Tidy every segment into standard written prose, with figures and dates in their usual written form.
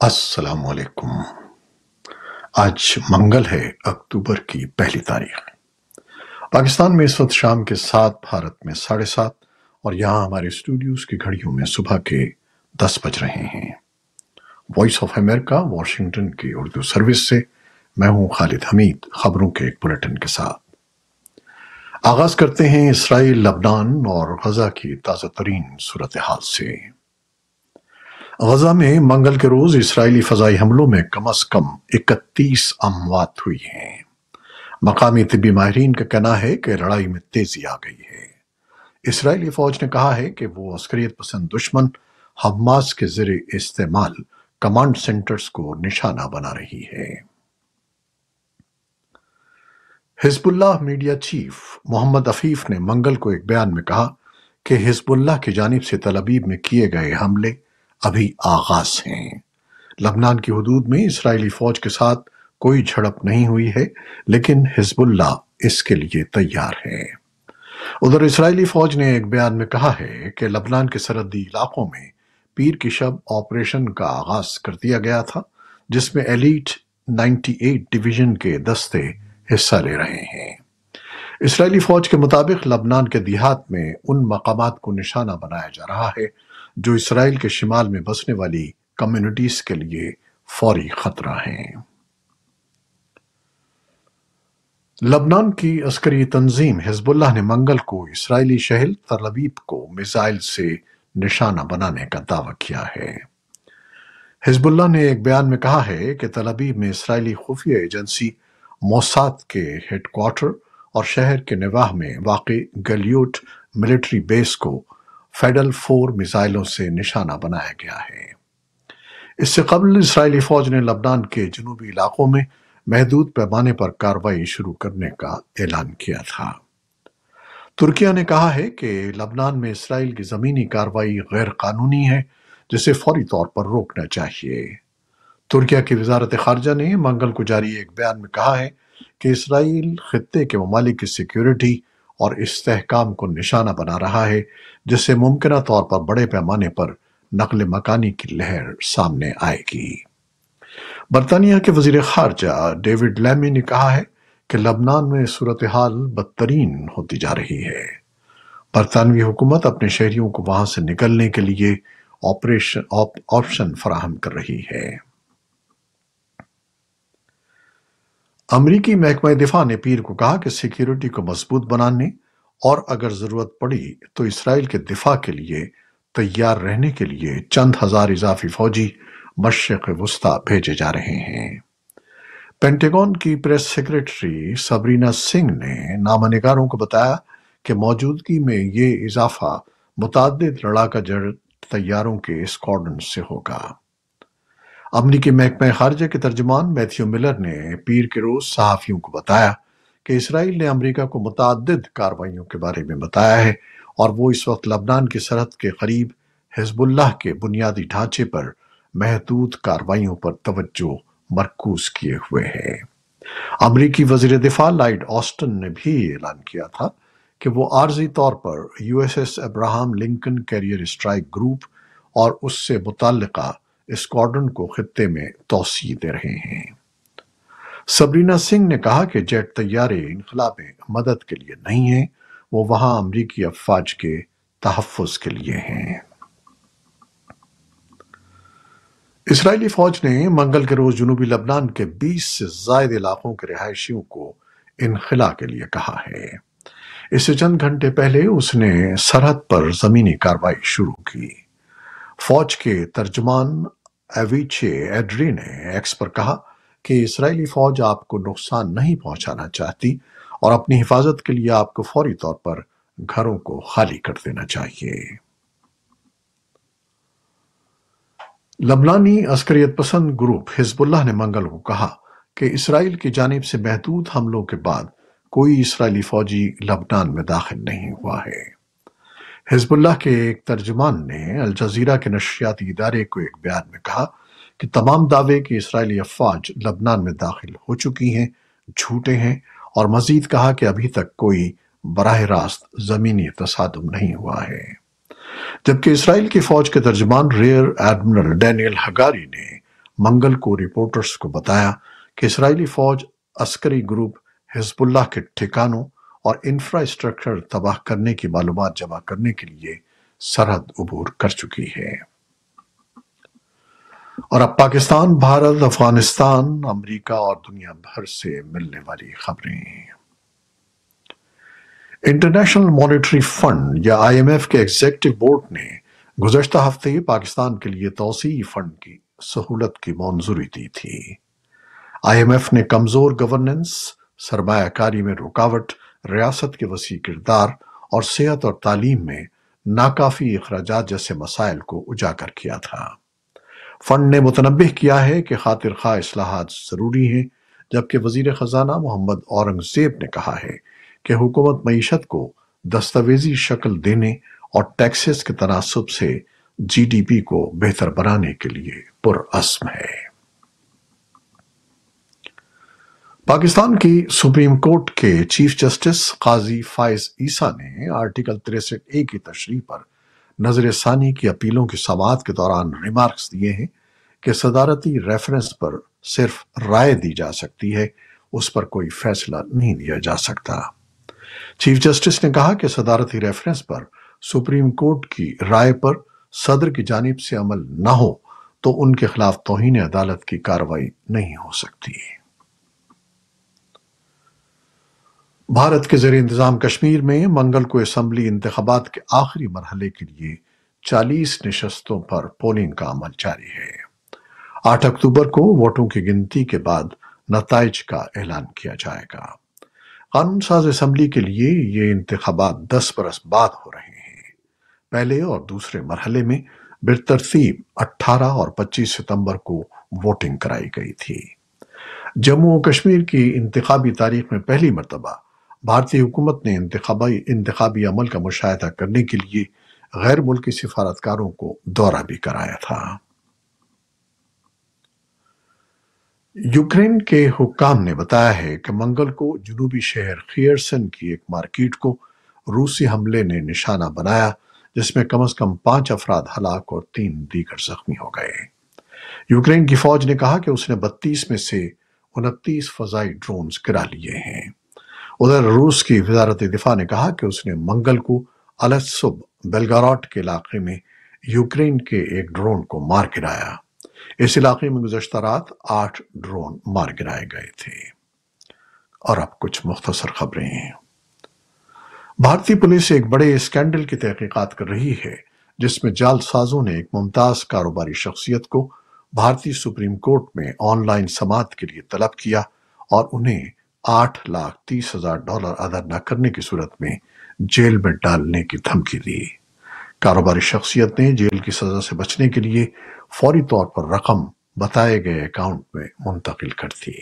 السلام علیکم۔ آج منگل ہے، اکتوبر کی پہلی تاریخ۔ پاکستان میں اس وقت شام کے 7، بھارت میں 7:30، اور یہاں ہمارے اسٹوڈیوز کی گھڑیوں میں صبح کے 10 بج رہے ہیں۔ وائس آف امریکہ واشنگٹن کی اردو سروس سے میں ہوں خالد حمید، خبروں کے ایک بلیٹن کے ساتھ۔ آغاز کرتے ہیں اسرائیل، لبنان اور غزہ کی تازہ ترین صورتحال سے۔ غزہ میں منگل کے روز اسرائیلی فضائی حملوں میں کم از کم 31 اموات ہوئی ہیں۔ مقامی طبی ماہرین کا کہنا ہے کہ لڑائی میں تیزی آ گئی ہے۔ اسرائیلی فوج نے کہا ہے کہ وہ عسکریت پسند دشمن حماس کے زیر استعمال کمانڈ سینٹرز کو نشانہ بنا رہی ہے۔ حزب اللہ میڈیا چیف محمد عفیف نے منگل کو ایک بیان میں کہا کہ حزب اللہ کی جانب سے تل ابیب میں کیے گئے حملے ابھی آغاز ہیں۔ لبنان کی حدود میں اسرائیلی فوج کے ساتھ کوئی جھڑپ نہیں ہوئی ہے، لیکن حزب اللہ اس کے لیے تیار ہے۔ ادھر اسرائیلی فوج نے ایک بیان میں کہا ہے کہ لبنان کے سرحدی علاقوں میں پیر کی شب آپریشن کا آغاز کر دیا گیا تھا، جس میں ایلیٹ 98 ڈویژن کے دستے حصہ لے رہے ہیں۔ اسرائیلی فوج کے مطابق لبنان کے دیہات میں ان مقامات کو نشانہ بنایا جا رہا ہے جو اسرائیل کے شمال میں بسنے والی کمیونٹیز کے لیے فوری خطرہ ہیں۔ لبنان کی عسکری تنظیم حزب اللہ نے منگل کو اسرائیلی شہر تل ابیب کو میزائل سے نشانہ بنانے کا دعویٰ کیا ہے۔ حزب اللہ نے ایک بیان میں کہا ہے کہ تل ابیب میں اسرائیلی خفیہ ایجنسی موساد کے ہیڈ کوارٹر اور شہر کے نواح میں واقع گلیوٹ ملٹری بیس کو فیڈل 4 میزائلوں سے نشانہ بنایا گیا ہے۔ اس سے قبل اسرائیلی فوج نے لبنان کے جنوبی علاقوں میں محدود پیمانے پر کارروائی شروع کرنے کا اعلان کیا تھا۔ ترکیہ نے کہا ہے کہ لبنان میں اسرائیل کی زمینی کارروائی غیر قانونی ہے، جسے فوری طور پر روکنا چاہیے۔ ترکیہ کی وزارت خارجہ نے منگل کو جاری ایک بیان میں کہا ہے کہ اسرائیل خطے کے ممالک کی سیکیورٹی اور استحکام کو نشانہ بنا رہا ہے، جس سے ممکنہ طور پر بڑے پیمانے پر نقل مکانی کی لہر سامنے آئے گی۔ برطانیہ کے وزیر خارجہ ڈیوڈ لیمی نے کہا ہے کہ لبنان میں صورتحال بدترین ہوتی جا رہی ہے۔ برطانوی حکومت اپنے شہریوں کو وہاں سے نکلنے کے لیے آپشن فراہم کر رہی ہے۔ امریکی محکمہ دفاع نے پیر کو کہا کہ سیکیورٹی کو مضبوط بنانے اور اگر ضرورت پڑی تو اسرائیل کے دفاع کے لیے تیار رہنے کے لیے چند ہزار اضافی فوجی مشرق وسطیٰ بھیجے جا رہے ہیں۔ پینٹاگون کی پریس سیکریٹری سبرینا سنگھ نے نامہ نگاروں کو بتایا کہ موجودگی میں یہ اضافہ متعدد لڑاکا جیٹ طیاروں کے اسکواڈرن سے ہوگا۔ امریکی محکمہ خارجہ کے ترجمان میتھیو ملر نے پیر کے روز صحافیوں کو بتایا کہ اسرائیل نے امریکہ کو متعدد کارروائیوں کے بارے میں بتایا ہے اور وہ اس وقت لبنان کی سرحد کے قریب حزب اللہ کے بنیادی ڈھانچے پر محدود کارروائیوں پر توجہ مرکوز کیے ہوئے ہے۔ امریکی وزیر دفاع لائیڈ آسٹن نے بھی اعلان کیا تھا کہ وہ عارضی طور پر USS Abraham Lincoln carrier strike group اور اس سے متعلقہ اسکواڈرن کو خطے میں توسیع دے رہے ہیں۔ سبرینا سنگھ نے کہا کہ جیٹ طیارے انخلا میں مدد کے لیے نہیں ہیں، وہ وہاں امریکی افواج کے تحفظ کے لیے ہیں۔ اسرائیلی فوج نے منگل کے روز جنوبی لبنان کے 20 سے زائد علاقوں کے رہائشیوں کو انخلا کے لیے کہا ہے۔ اس سے چند گھنٹے پہلے اس نے سرحد پر زمینی کارروائی شروع کی۔ فوج کے ترجمان ایویچے ایڈری نے ایکس پر کہا کہ اسرائیلی فوج آپ کو نقصان نہیں پہنچانا چاہتی اور اپنی حفاظت کے لیے آپ کو فوری طور پر گھروں کو خالی کر دینا چاہیے۔ لبنانی عسکریت پسند گروپ حزب اللہ نے منگل کو کہا کہ اسرائیل کی جانب سے محدود حملوں کے بعد کوئی اسرائیلی فوجی لبنان میں داخل نہیں ہوا ہے۔ حزب اللہ کے ایک ترجمان نے الجزیرہ کے نشریاتی ادارے کو ایک بیان میں کہا کہ تمام دعوے کہ اسرائیلی افواج لبنان میں داخل ہو چکی ہیں جھوٹے ہیں، اور مزید کہا کہ ابھی تک کوئی براہ راست زمینی تصادم نہیں ہوا ہے۔ جبکہ اسرائیل کی فوج کے ترجمان ریئر ایڈمرل ڈینیل ہگاری نے منگل کو رپورٹرز کو بتایا کہ اسرائیلی فوج عسکری گروپ حزب اللہ کے ٹھکانوں اور انفراسٹرکچر تباہ کرنے کی معلومات جمع کرنے کے لیے سرحد عبور کر چکی ہے۔ اور اب پاکستان، بھارت، افغانستان، امریکہ اور دنیا بھر سے ملنے والی خبریں۔ انٹرنیشنل مانیٹری فنڈ یا IMF کے ایگزیکٹو بورڈ نے گزشتہ ہفتے پاکستان کے لیے توسیعی فنڈ کی سہولت کی منظوری دی تھی۔ IMF نے کمزور گورننس، سرمایہ کاری میں رکاوٹ، ریاست کے وسیع کردار اور صحت اور تعلیم میں ناکافی اخراجات جیسے مسائل کو اجاگر کیا تھا۔ فنڈ نے متنبہ کیا ہے کہ خاطر خواہ اصلاحات ضروری ہیں، جبکہ وزیر خزانہ محمد اورنگزیب نے کہا ہے کہ حکومت معیشت کو دستاویزی شکل دینے اور ٹیکسز کے تناسب سے GDP کو بہتر بنانے کے لیے پرعزم ہے۔ پاکستان کی سپریم کورٹ کے چیف جسٹس قاضی فائز عیسیٰ نے آرٹیکل 63A کی تشریح پر نظر ثانی کی اپیلوں کی سماعت کے دوران ریمارکس دیے ہیں کہ صدارتی ریفرنس پر صرف رائے دی جا سکتی ہے، اس پر کوئی فیصلہ نہیں دیا جا سکتا۔ چیف جسٹس نے کہا کہ صدارتی ریفرنس پر سپریم کورٹ کی رائے پر صدر کی جانب سے عمل نہ ہو تو ان کے خلاف توہین عدالت کی کارروائی نہیں ہو سکتی۔ بھارت کے زیر انتظام کشمیر میں منگل کو اسمبلی انتخابات کے آخری مرحلے کے لیے 40 نشستوں پر پولنگ کا عمل جاری ہے۔ 8 اکتوبر کو ووٹوں کی گنتی کے بعد نتائج کا اعلان کیا جائے گا۔ قانون ساز اسمبلی کے لیے یہ انتخابات 10 برس بعد ہو رہے ہیں۔ پہلے اور دوسرے مرحلے میں بالترتیب 18 اور 25 ستمبر کو ووٹنگ کرائی گئی تھی۔ جموں و کشمیر کی انتخابی تاریخ میں پہلی مرتبہ بھارتی حکومت نے انتخابی عمل کا مشاہدہ کرنے کے لیے غیر ملکی سفارتکاروں کو دورہ بھی کرایا تھا۔ یوکرین کے حکام نے بتایا ہے کہ منگل کو جنوبی شہر خیرسن کی ایک مارکیٹ کو روسی حملے نے نشانہ بنایا، جس میں کم از کم 5 افراد ہلاک اور 3 دیگر زخمی ہو گئے۔ یوکرین کی فوج نے کہا کہ اس نے 32 میں سے 29 فضائی ڈرونز گرا لیے ہیں۔ ادھر روس کی وزارت دفاع نے کہا کہ اس نے منگل کو الصبح بیلگراڈ کے علاقے میں یوکرین کے ایک ڈرون کو مار گرایا۔ اس علاقے میں گزشتہ رات 8 ڈرون مار گرائے گئے تھے۔ اور اب کچھ مختصر خبریں ہیں۔ بھارتی پولیس ایک بڑے اسکینڈل کی تحقیقات کر رہی ہے، جس میں جعل سازوں نے ایک ممتاز کاروباری شخصیت کو بھارتی سپریم کورٹ میں آن لائن سماعت کے لیے طلب کیا اور انہیں $8,30,000 ادا نہ کرنے کی صورت میں جیل میں ڈالنے کی دھمکی دی۔ کاروباری شخصیت نے جیل کی سزا سے بچنے کے لیے فوری طور پر رقم بتائے گئے اکاؤنٹ میں منتقل کر دی۔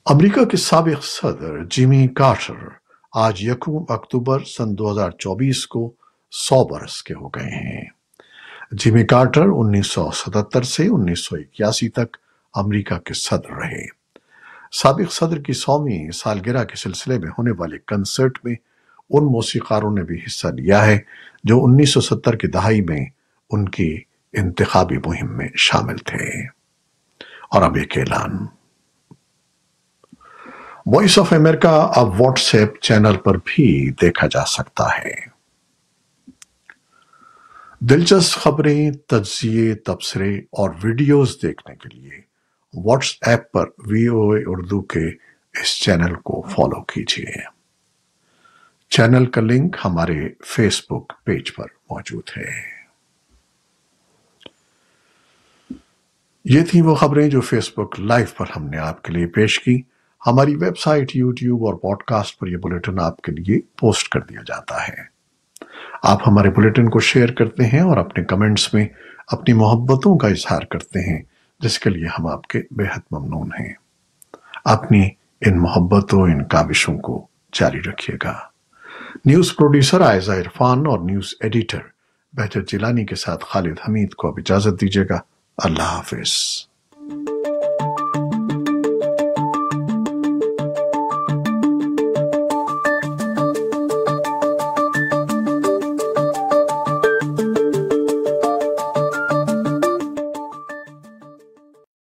امریکہ کے سابق صدر جیمی کارٹر آج 1 اکتوبر سن 2024 کو 100 برس کے ہو گئے ہیں۔ جیمی کارٹر 1977 سے 1981 تک امریکہ کے صدر رہے۔ سابق صدر کی 100ویں سالگرہ کے سلسلے میں ہونے والے کنسرٹ میں ان موسیقاروں نے بھی حصہ لیا ہے جو 1970 کی دہائی میں ان کی انتخابی مہم میں شامل تھے۔ اور اب ایک اعلان۔ وائس آف امریکہ اب واٹس ایپ چینل پر بھی دیکھا جا سکتا ہے۔ دلچسپ خبریں، تجزیے، تبصرے اور ویڈیوز دیکھنے کے لیے واٹس ایپ پر VOA اردو کے اس چینل کو فالو کیجیے۔ چینل کا لنک ہمارے فیس بک پیج پر موجود ہے۔ یہ تھیں وہ خبریں جو فیس بک لائیو پر ہم نے آپ کے لیے پیش کی۔ ہماری ویب سائٹ، یوٹیوب اور پوڈ کاسٹ پر یہ بلیٹن آپ کے لیے پوسٹ کر دیا جاتا ہے۔ آپ ہمارے بلیٹن کو شیئر کرتے ہیں اور اپنے کمنٹس میں اپنی محبتوں کا اظہار کرتے ہیں، جس کے لیے ہم آپ کے بے حد ممنون ہیں۔ اپنی ان محبتوں، ان کاوشوں کو جاری رکھیے گا۔ نیوز پروڈیوسر عائزہ عرفان اور نیوز ایڈیٹر بہجت جیلانی کے ساتھ خالد حمید کو اب اجازت دیجیے گا۔ اللہ حافظ۔